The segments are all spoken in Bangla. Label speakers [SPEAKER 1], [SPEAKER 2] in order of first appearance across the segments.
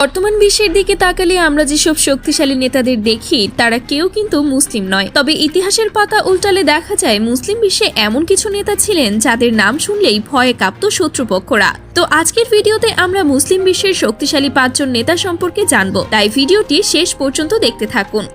[SPEAKER 1] বর্তমান বিশ্বের দিকে তাকালে আমরা যেসব শক্তিশালী নেতাদের দেখি তারা কেউ কিন্তু মুসলিম নয়। তবে ইতিহাসের পাতা উল্টালে দেখা যায় মুসলিম বিশ্বে এমন কিছু নেতা ছিলেন যাদের নাম শুনলেই ভয়ে কাঁপত শত্রুপক্ষরা। তো আজকের ভিডিওতে আমরা মুসলিম বিশ্বের শক্তিশালী 5 জন নেতা সম্পর্কে জানবো, তাই ভিডিওটি শেষ পর্যন্ত দেখতে থাকুন।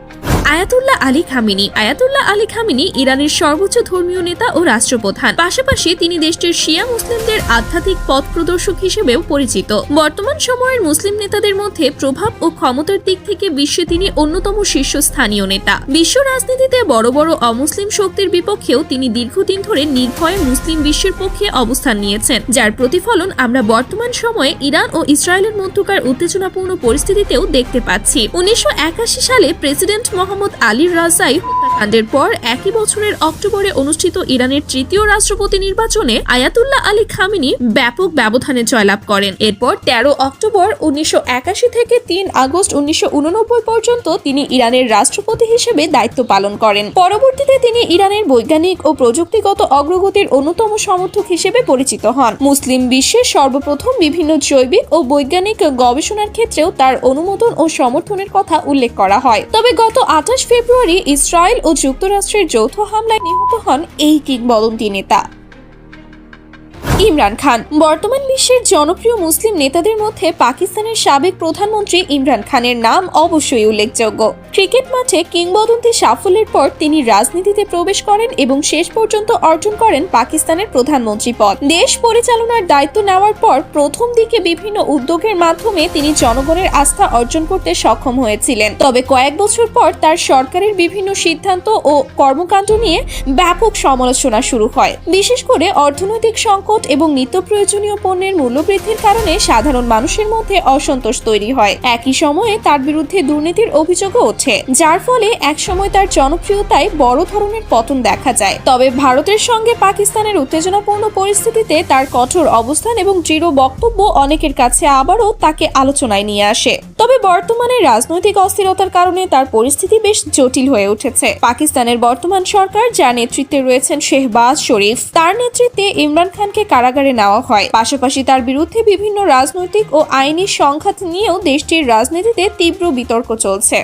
[SPEAKER 1] Ayatollah Ali Khamenei. Ayatollah Ali Khamenei ইরানের সর্বোচ্চ ধর্মীয় নেতা ও রাষ্ট্রপ্রধান। পাশাপাশি তিনি দেশটির শিয়া মুসলিমদের আধ্যাত্মিক পথ প্রদর্শক হিসেবেও পরিচিত। বর্তমান সময়ের মুসলিম নেতাদের মধ্যে প্রভাব ও ক্ষমতার দিক থেকে বিশ্বে তিনি অন্যতম শীর্ষস্থানীয় নেতা। বিশ্ব রাজনীতিতে বড় বড় অমুসলিম শক্তির বিপক্ষেও তিনি দীর্ঘদিন ধরে নির্ভয়ে মুসলিম বিশ্বের পক্ষে অবস্থান নিয়েছেন, যার প্রতিফলন আমরা বর্তমান সময়ে ইরান ও ইসরায়েলের মধ্যকার উত্তেজনাপূর্ণ পরিস্থিতিতেও দেখতে পাচ্ছি। 1981 সালে প্রেসিডেন্ট মোহাম্মদ আলী রাজাই হত্যাকাণ্ডের পর একই বছরের অক্টোবরে অনুষ্ঠিত ইরানের তৃতীয় রাষ্ট্রপতি নির্বাচনে আয়াতুল্লাহ আলী খামেনি ব্যাপক ব্যবধানে জয়লাভ করেন। এরপর 13 অক্টোবর 1981 থেকে 3 আগস্ট 1989 পর্যন্ত তিনি ইরানের রাষ্ট্রপতি হিসেবে দায়িত্ব পালন করেন। পরবর্তীতে তিনি ইরানের বৈজ্ঞানিক ও প্রযুক্তিগত অগ্রগতির অন্যতম সমর্থক হিসেবে পরিচিত হন। মুসলিম বিশ্বের সর্বপ্রথম বিভিন্ন জৈবিক ও বৈজ্ঞানিক গবেষণার ক্ষেত্রেও তার অনুমোদন ও সমর্থনের কথা উল্লেখ করা হয়। তবে গত 28 ফেব্রুয়ারি ইসরায়েল ও যুক্তরাষ্ট্রের যৌথ হামলায় নিহত হন এই কিংবদন্তি নেতা। ইমরান খান। বর্তমান বিশ্বের জনপ্রিয় মুসলিম নেতাদের মধ্যে পাকিস্তানের সাবেক প্রধানমন্ত্রী ইমরান খানের নাম অবশ্যই উল্লেখযোগ্য। ক্রিকেট মাঠে কিংবদন্তি সাফল্যের পর তিনি রাজনীতিতে প্রবেশ করেন এবং শেষ পর্যন্ত অর্জন করেন পাকিস্তানের প্রধানমন্ত্রী পদ। দেশ পরিচালনার দায়িত্ব নেওয়ার পর প্রথম দিকে বিভিন্ন উদ্যোগের মাধ্যমে তিনি জনগণের আস্থা অর্জন করতে সক্ষম হয়েছিলেন। তবে কয়েক বছর পর তার সরকারের বিভিন্ন সিদ্ধান্ত ও কর্মকাণ্ড নিয়ে ব্যাপক সমালোচনা শুরু হয়। বিশেষ করে অর্থনৈতিক সংকট এবং নিত্য প্রয়োজনীয় পণ্যের মূল্যবৃদ্ধির কারণে সাধারণ মানুষের মধ্যে অসন্তোষ তৈরি হয়। একই সময়ে তার বিরুদ্ধে দুর্নীতির অভিযোগও ওঠে, যার ফলে একসময় তার জনপ্রিয়তায় বড় ধরনের পতন দেখা যায়। তবে ভারতের সঙ্গে পাকিস্তানের উত্তেজনাপূর্ণ পরিস্থিতিতে তার কঠোর অবস্থান এবং দৃঢ় বক্তব্য অনেকের কাছে আবারও তাকে আলোচনায় নিয়ে আসে। তবে বর্তমানে রাজনৈতিক অস্থিরতার কারণে তার পরিস্থিতি বেশ জটিল হয়ে উঠেছে। পাকিস্তানের বর্তমান সরকার, যার নেতৃত্বে রয়েছেন শেহবাজ শরীফ, তার নেতৃত্বে ইমরান খানকে কারাগারে নেওয়া হয়। পাশাপাশি তার বিরুদ্ধে বিভিন্ন রাজনৈতিক ও আইনি সংঘাত নিয়েও দেশটির রাজনীতিতে তীব্র বিতর্ক চলছে।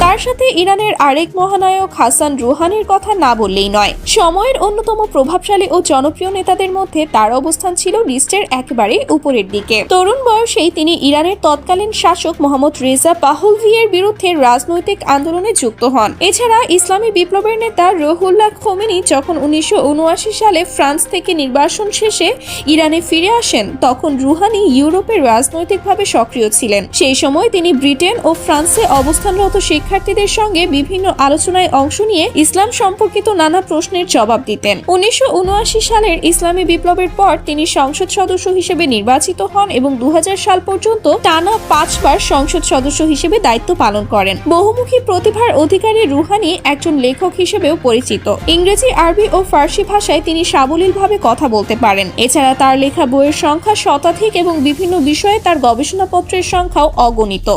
[SPEAKER 1] তার সাথে ইরানের আরেক মহানায়ক হাসান রুহানির কথা না বললেই নয়। সময়ের অন্যতম প্রভাবশালী ও জনপ্রিয় নেতাদের মধ্যে তার অবস্থান ছিল লিস্টের একেবারে উপরের দিকে। তরুণ বয়সেই তিনি ইরানের তৎকালীন শাসক মোহাম্মদ রেজা পাহলভিয়ের বিরুদ্ধে রাজনৈতিক আন্দোলনে যুক্ত হন। এছাড়া ইসলামী বিপ্লবের নেতা রুহুল্লাহ খোমেনি যখন 1979 সালে ফ্রান্স থেকে নির্বাসন শেষে ইরানে ফিরে আসেন, তখন রুহানি ইউরোপের রাজনৈতিকভাবে সক্রিয় ছিলেন। সেই সময় তিনি ব্রিটেন ও ফ্রান্সে অবস্থানরত শিক্ষার্থীদের সঙ্গে বিভিন্ন আলোচনায় অংশ নিয়ে ইসলাম সম্পর্কিত নানা প্রশ্নের জবাব দিতেন। 1979 সালের ইসলামী বিপ্লবের পর তিনি সংসদ সদস্য হিসেবে নির্বাচিত হন এবং 2000 সাল পর্যন্ত টানা 5 বার সংসদ সদস্য হিসেবে দায়িত্ব পালন করেন। বহুমুখী প্রতিভার অধিকারী রুহানি একজন লেখক হিসেবেও পরিচিত। ইংরেজি, আরবি ও ফার্সি ভাষায় তিনি সাবলীলভাবে কথা বলতে পারেন। এছাড়া তার লেখা বইয়ের সংখ্যা শতাধিক এবং বিভিন্ন বিষয়ে তার গবেষণাপত্রের সংখ্যাও অগণিত।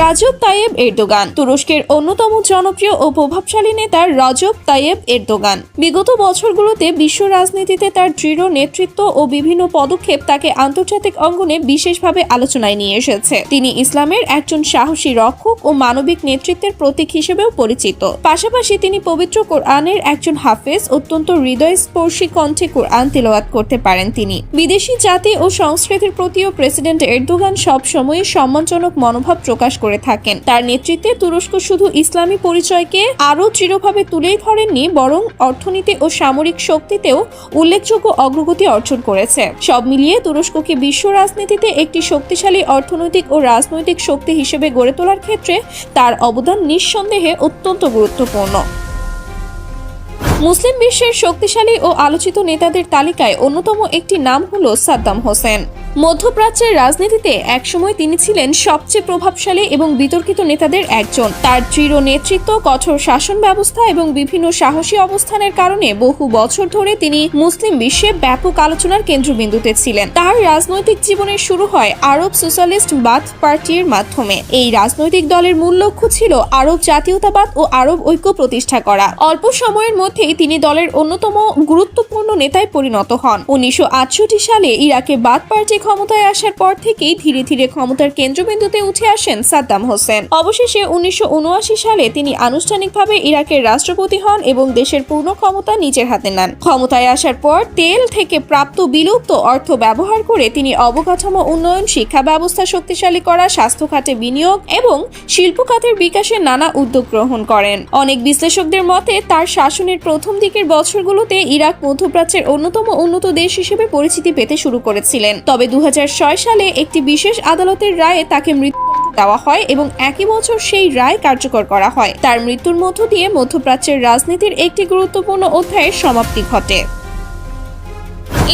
[SPEAKER 1] রাজব তাইয়েব এরদোগান। তুরস্কের অন্যতম জনপ্রিয় ও প্রভাবশালী নেতা রজব তাইয়েব এরদোগান। বিগত বছরগুলোতে বিশ্ব রাজনীতিতে তার দৃঢ় নেতৃত্ব ও বিভিন্ন পদক্ষেপ তাকে আন্তর্জাতিক অঙ্গনে বিশেষভাবে আলোচনায় নিয়ে এসেছে। তিনি ইসলামের একজন সাহসী রক্ষক ও মানবিক নেতৃত্বের প্রতীক হিসেবেও পরিচিত। পাশাপাশি তিনি পবিত্র কোরআনের একজন হাফেজ। অত্যন্ত হৃদয়স্পর্শী কণ্ঠে কোরআন তিলাওয়াত করতে পারেন তিনি। বিদেশি জাতি ও সংস্কৃতির প্রতিও প্রেসিডেন্ট এরদোগান সবসময় সম্মানজনক মনোভাব প্রকাশ করে থাকেন। তার নেতৃত্বে তুরস্ক শুধু ইসলামী পরিচয়কে আরও দৃঢ়ভাবে তুলেই ধরেননি, বরং অর্থনীতি ও সামরিক শক্তিতেও উল্লেখযোগ্য অগ্রগতি অর্জন করেছে। সব মিলিয়ে তুরস্ককে বিশ্ব রাজনীতিতে একটি শক্তিশালী অর্থনৈতিক ও রাজনৈতিক শক্তি হিসেবে গড়ে তোলার ক্ষেত্রে তার অবদান নিঃসন্দেহে অত্যন্ত গুরুত্বপূর্ণ। মুসলিম বিশ্বের শক্তিশালী ও আলোচিত নেতাদের তালিকায় অন্যতম একটি নাম হলো সাদ্দাম হোসেন। মধ্যপ্রাচ্যের রাজনীতিতে একসময় তিনি ছিলেন সবচেয়ে প্রভাবশালী এবং বিতর্কিত নেতাদের একজন। তার দৃঢ় নেতৃত্ব, কঠোর শাসন ব্যবস্থা এবং বিভিন্ন সাহসী অবস্থানের কারণে বহু বছর ধরে তিনি মুসলিম বিশ্বে ব্যাপক আলোচনার কেন্দ্রবিন্দুতে ছিলেন। তার রাজনৈতিক জীবনের শুরু হয় আরব সোশ্যালিস্ট বাথ পার্টির মাধ্যমে। এই রাজনৈতিক দলের মূল লক্ষ্য ছিল আরব জাতীয়তাবাদ ও আরব ঐক্য প্রতিষ্ঠা করা। অল্প সময়ের মধ্যেই তিনি দলের অন্যতম গুরুত্বপূর্ণ নেতায় পরিণত হন। 1968 সালে ইরাকে বাথ পার্টি ক্ষমতায় আসার পর থেকেই ধীরে ধীরে ক্ষমতার কেন্দ্রবিন্দুতে উঠে আসেন সাদ্দাম হোসেন। অবশেষে 1979 সালে তিনি আনুষ্ঠানিকভাবে ইরাকের রাষ্ট্রপতি হন এবং দেশের পূর্ণ ক্ষমতা নিজের হাতে নেন। ক্ষমতায় আসার পর তেল থেকে প্রাপ্ত বিলুপ্ত অর্থ ব্যবহার করে তিনি অবকাঠামো উন্নয়ন, শিক্ষা ব্যবস্থা শক্তিশালী করা, স্বাস্থ্য খাতে বিনিয়োগ এবং শিল্প খাতের বিকাশে নানা উদ্যোগ গ্রহণ করেন। অনেক বিশ্লেষকদের মতে তার শাসনের প্রথম দিকের বছরগুলোতে ইরাক মধ্যপ্রাচ্যের অন্যতম উন্নত দেশ হিসেবে পরিচিতি পেতে শুরু করেছিলেন। তবে 2006 সালে একটি বিশেষ আদালতের রায়ে তাকে মৃত্যুদণ্ড দেওয়া হয় এবং একই বছর সেই রায় কার্যকর করা হয়। তার মৃত্যুর মধ্য দিয়ে মধ্যপ্রাচ্যের রাজনীতির একটি গুরুত্বপূর্ণ অধ্যায়ের সমাপ্তি ঘটে।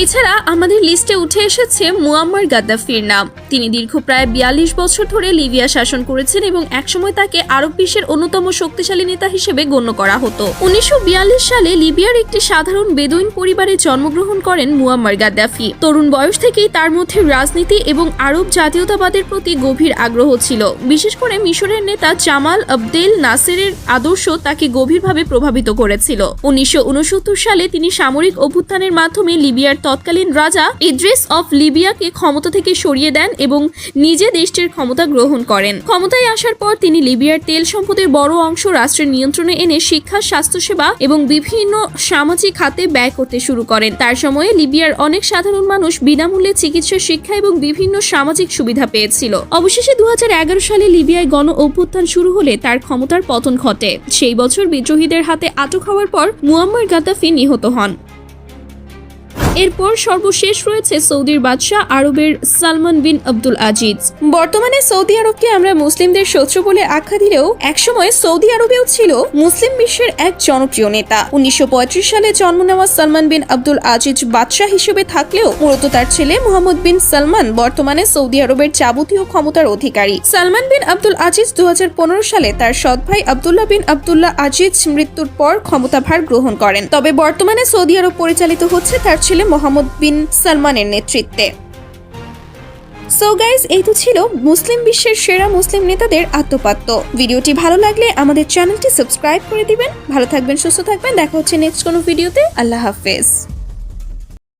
[SPEAKER 1] এছাড়া আমাদের লিস্টে উঠে এসেছে মুয়াম্মার গাদ্দাফির নাম। তিনি দীর্ঘ প্রায় 42 বছর ধরে লিবিয়া শাসন করেছেন এবং একসময় তাকে আরব বিশ্বের অন্যতম শক্তিশালী নেতা হিসেবে গণ্য করা হতো। 1942 সালে লিবিয়ার একটি সাধারণ বেদুইন পরিবারে জন্মগ্রহণ করেন মুয়াম্মার গাদ্দাফি। তরুণ বয়স থেকেই তার মধ্যে রাজনীতি এবং আরব জাতীয়তাবাদের প্রতি গভীর আগ্রহ ছিল। বিশেষ করে মিশরের নেতা জামাল আবদেল নাসেরের আদর্শ তাকে গভীরভাবে প্রভাবিত করেছিল। 1969 সালে তিনি সামরিক অভ্যুত্থানের মাধ্যমে লিবিয়ার তৎকালীন রাজা ইদ্রিস অফ লিবিয়াকে ক্ষমতা থেকে সরিয়ে দেন এবং নিজে দেশটির ক্ষমতা গ্রহণ করেন। ক্ষমতায় আসার পর তিনি লিবিয়ার তেল সম্পদের বড় অংশ রাষ্ট্রের নিয়ন্ত্রণে এনে শিক্ষা, স্বাস্থ্যসেবা এবং বিভিন্ন সামাজিক খাতে ব্যয় করতে শুরু করেন। তার সময়ে লিবিয়ার অনেক সাধারণ মানুষ বিনামূল্যে চিকিৎসা, শিক্ষা এবং বিভিন্ন সামাজিক সুবিধা পেয়েছিল। অবশেষে 2011 সালে লিবিয়ায় গণ অভ্যুত্থান শুরু হলে তার ক্ষমতার পতন ঘটে। সেই বছর বিদ্রোহীদের হাতে আটক হওয়ার পর মুয়াম্মার গাদ্দাফি নিহত হন। এরপর সর্বশেষ রয়েছে সৌদির বাদশাহ আরবের সালমান বিন আব্দুল আজিজ। বর্তমানে সৌদি আরবকে আমরা মুসলিমদের শত্রু বলে আখ্যা দিলেও একসময় সৌদি আরবেও ছিল মুসলিম বিশ্বের এক জনপ্রিয় নেতা। 1935 সালে জন্ম নেওয়া সালমান বিন আব্দুল আজিজ বাদশাহ হিসেবে থাকলেও মূলত তার ছেলে মুহাম্মদ বিন সালমান বর্তমানে সৌদি আরবের যাবতীয় ক্ষমতার অধিকারী। সালমান বিন আব্দুল আজিজ 2015 সালে তার সৎ ভাই আব্দুল্লাহ বিন আব্দুল্লাহ আজিজ মৃত্যুর পর ক্ষমতাভার গ্রহণ করেন। তবে বর্তমানে সৌদি আরব পরিচালিত হচ্ছে তার ছেলে মোহাম্মদ বিন সালমানের নেতৃত্বে। সো গাইজ, এই তো ছিল মুসলিম বিশ্বের সেরা মুসলিম নেতাদের আত্মপাত্য। ভিডিওটি ভালো লাগলে আমাদের চ্যানেলটি সাবস্ক্রাইব করে দিবেন। ভালো থাকবেন, সুস্থ থাকবেন। দেখা হচ্ছে নেক্সট কোনো ভিডিওতে। আল্লাহ হাফেজ।